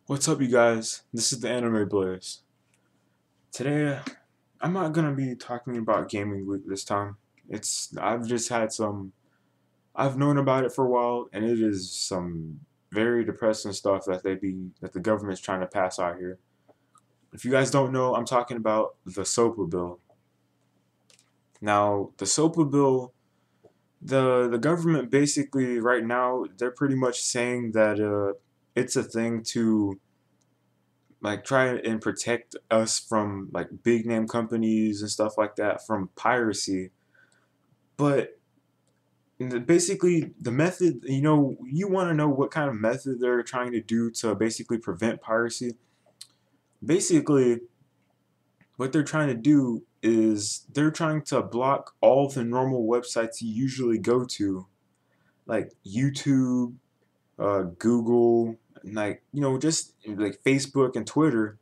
What's up, you guys? This is the Anime Blaze. Today, I'm not gonna be talking about Gaming Week this time. I've just had some. I've known about it for a while, and it is some very depressing stuff that the government's trying to pass out here. If you guys don't know, I'm talking about the SOPA Bill. Now, the SOPA Bill, the government basically right now they're pretty much saying that it's a thing to like try and protect us from like big name companies and stuff like that from piracy. But basically, the method, you want to know what kind of method they're trying to do to basically prevent piracy. Basically, what they're trying to do is they're trying to block all the normal websites you usually go to, like YouTube, Google, and like just like Facebook and Twitter.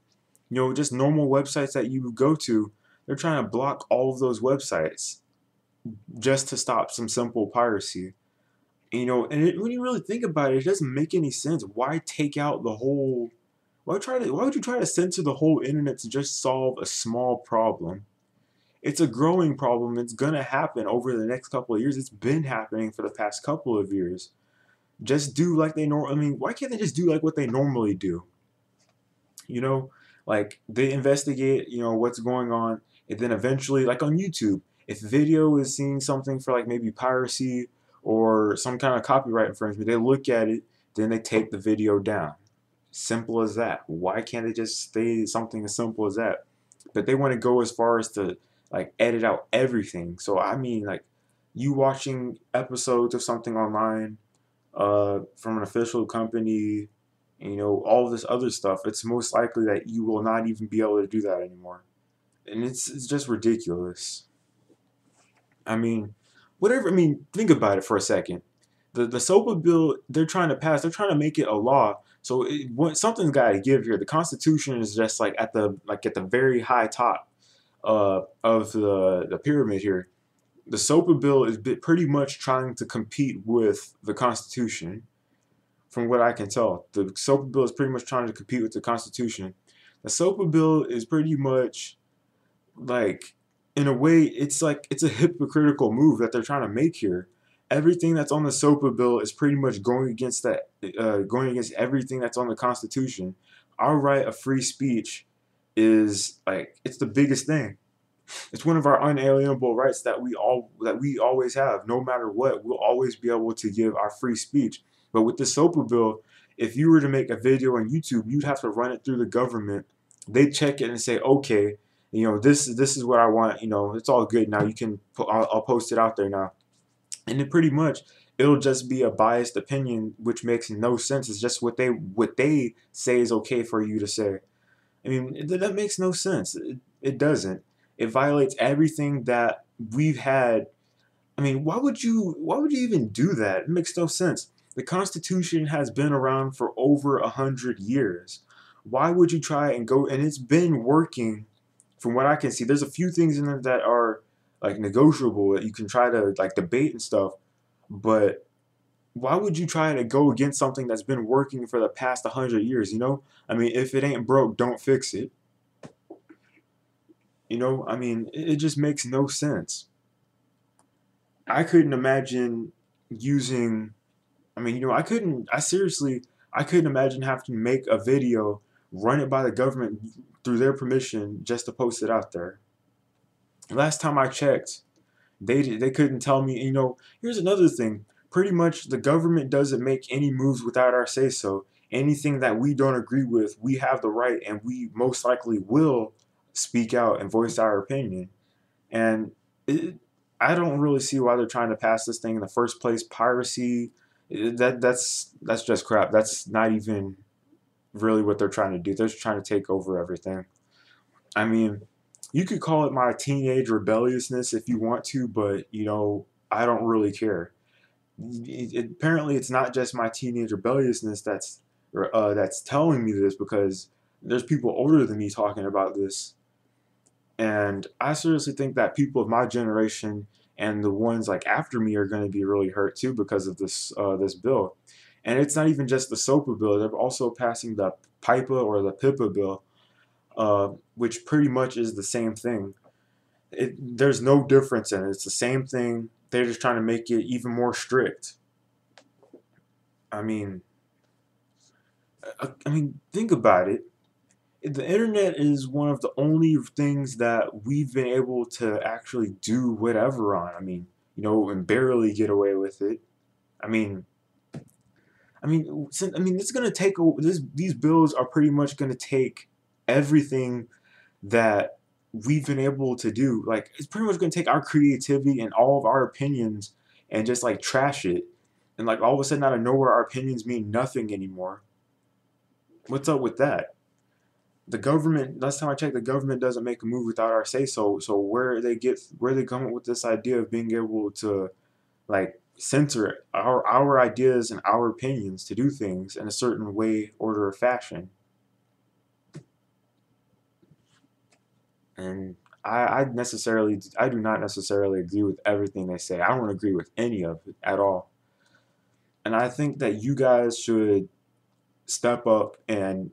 Just normal websites that you go to, they're trying to block all of those websites just to stop some simple piracy. When you really think about it, it doesn't make any sense. Why take out the whole? Why would you try to censor the whole internet to just solve a small problem? It's a growing problem. It's gonna happen over the next couple of years. It's been happening for the past couple of years. Just do like they norm. I mean, why can't they just do like what they normally do? you know like they investigate what's going on, and then eventually, like on YouTube, if video is seeing something for like maybe piracy or some kind of copyright infringement, they look at it, then they take the video down. Simple as that. Why can't they just say something as simple as that? But they want to go as far as to like edit out everything. So I mean, like, you watching episodes of something online from an official company, all this other stuff, it's most likely that you will not even be able to do that anymore. And it's just ridiculous. I mean, whatever. I mean, think about it for a second. The SOPA bill they're trying to pass, they're trying to make it a law. So something's got to give here. The Constitution is just like at the very high top of the pyramid here. The SOPA bill is pretty much trying to compete with the Constitution. From what I can tell, the SOPA bill is pretty much trying to compete with the Constitution. The SOPA bill is pretty much like, in a way, it's a hypocritical move that they're trying to make here. Everything that's on the SOPA bill is pretty much going against everything that's on the Constitution. Our right of free speech is like it's the biggest thing. It's one of our unalienable rights that we always have. No matter what, we'll always be able to give our free speech. But with the SOPA bill, if you were to make a video on YouTube, you'd have to run it through the government. They check it and say, okay, this is what I want. It's all good now. I'll post it out there now. And then pretty much it'll just be a biased opinion, which makes no sense. It's just what they say is okay for you to say. I mean, that makes no sense. It doesn't. It violates everything that we've had. I mean, why would you even do that? It makes no sense. The Constitution has been around for over 100 years. Why would you try and go? And it's been working, from what I can see. There's a few things in there that are like negotiable that you can try to like debate and stuff, but why would you try to go against something that's been working for the past 100 years? I mean, if it ain't broke, don't fix it. I mean, it just makes no sense. I couldn't imagine using. I mean, I couldn't imagine having to make a video, run it by the government through their permission just to post it out there. Last time I checked, they couldn't tell me. Here's another thing. Pretty much the government doesn't make any moves without our say so. Anything that we don't agree with, we have the right, and we most likely will speak out and voice our opinion. And I don't really see why they're trying to pass this thing in the first place. Piracy, that's just crap. That's not even really what they're trying to do. They're just trying to take over everything. I mean, you could call it my teenage rebelliousness if you want to, but I don't really care. Apparently, it's not just my teenage rebelliousness that's telling me this, because there's people older than me talking about this. And I seriously think that people of my generation and the ones like after me are going to be really hurt too because of this bill. And it's not even just the SOPA bill; they're also passing the PIPA or the PIPA bill, which pretty much is the same thing. There's no difference in it. It's the same thing. They're just trying to make it even more strict. I mean, think about it. The internet is one of the only things that we've been able to actually do whatever on. And barely get away with it. I mean, it's gonna take this. These bills are pretty much gonna take everything that we've been able to do. Like, it's pretty much gonna take our creativity and all of our opinions and just like trash it. And like all of a sudden, out of nowhere, our opinions mean nothing anymore. What's up with that? The government, last time I checked, the government doesn't make a move without our say so. So where they come up with this idea of being able to like censor our ideas and our opinions to do things in a certain way, order, or fashion. And I do not necessarily agree with everything they say. I don't agree with any of it at all. And I think that you guys should step up and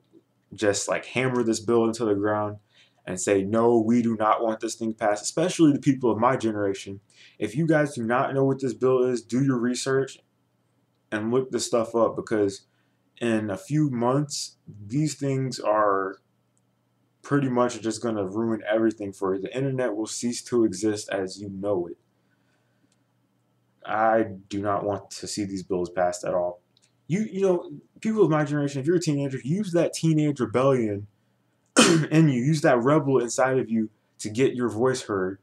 just like hammer this bill into the ground and say, no, we do not want this thing passed, especially the people of my generation. If you guys do not know what this bill is, do your research and look this stuff up, because in a few months, these things are pretty much just going to ruin everything for you. The internet will cease to exist as you know it. I do not want to see these bills passed at all. People of my generation, if you're a teenager, use that teenage rebellion in you, use that rebel inside of you to get your voice heard.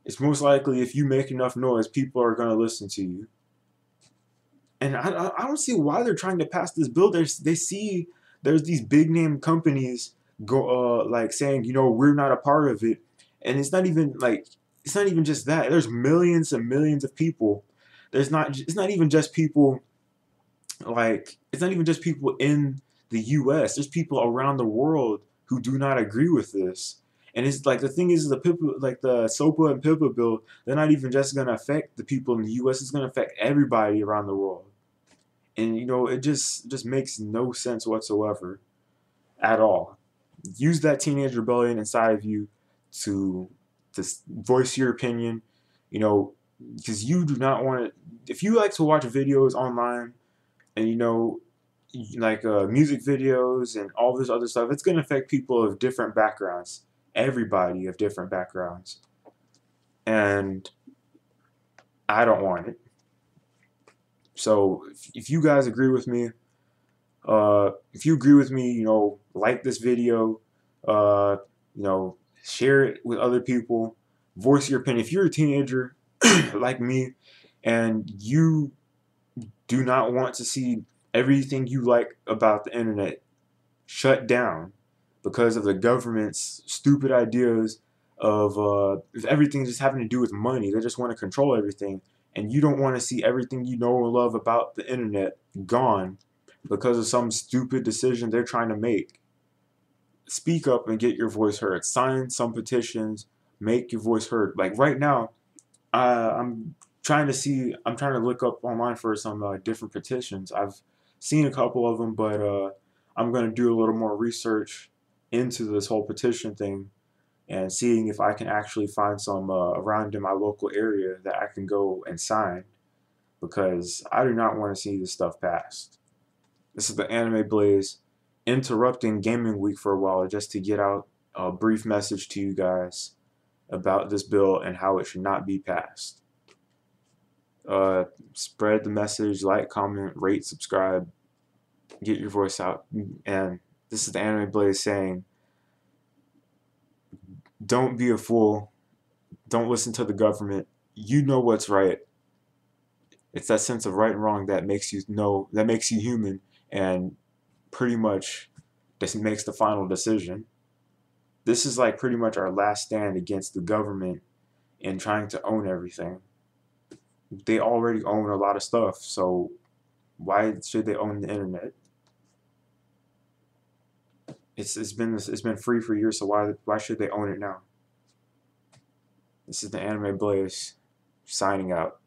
It's most likely if you make enough noise, people are going to listen to you. And I don't see why they're trying to pass this bill. They see there's these big name companies like saying, we're not a part of it. And it's not even just that. There's millions and millions of people. It's not even just people in the US. There's people around the world who do not agree with this. And it's like, the thing is, the SOPA and PIPA bill, they're not even just going to affect the people in the US. It's going to affect everybody around the world. And it just makes no sense whatsoever at all. Use that teenage rebellion inside of you to voice your opinion, because you do not want to. If you like to watch videos online and music videos and all this other stuff, it's going to affect people of different backgrounds, everybody of different backgrounds, and I don't want it. So if you guys agree with me, like this video, uh, share it with other people, voice your opinion. If you're a teenager like me and you do not want to see everything you like about the internet shut down because of the government's stupid ideas of everything just having to do with money. They just want to control everything. And you don't want to see everything you know and love about the internet gone because of some stupid decision they're trying to make. Speak up and get your voice heard. Sign some petitions. Make your voice heard. Like right now, I'm I'm trying to look up online for some different petitions. I've seen a couple of them, but I'm going to do a little more research into this whole petition thing and seeing if I can actually find some around in my local area that I can go and sign, because I do not want to see this stuff passed. This is the Anime Blaze, interrupting Gaming Week for a while just to get out a brief message to you guys about this bill and how it should not be passed. Spread the message, like, comment, rate, subscribe, get your voice out. And this is the Anime Blaze saying, don't be a fool. Don't listen to the government. You know what's right. It's that sense of right and wrong that makes you human, and pretty much this makes the final decision. This is like pretty much our last stand against the government in trying to own everything. They already own a lot of stuff, so why should they own the internet? It's been free for years, so why should they own it now? This is the Anime Blaze. signing out.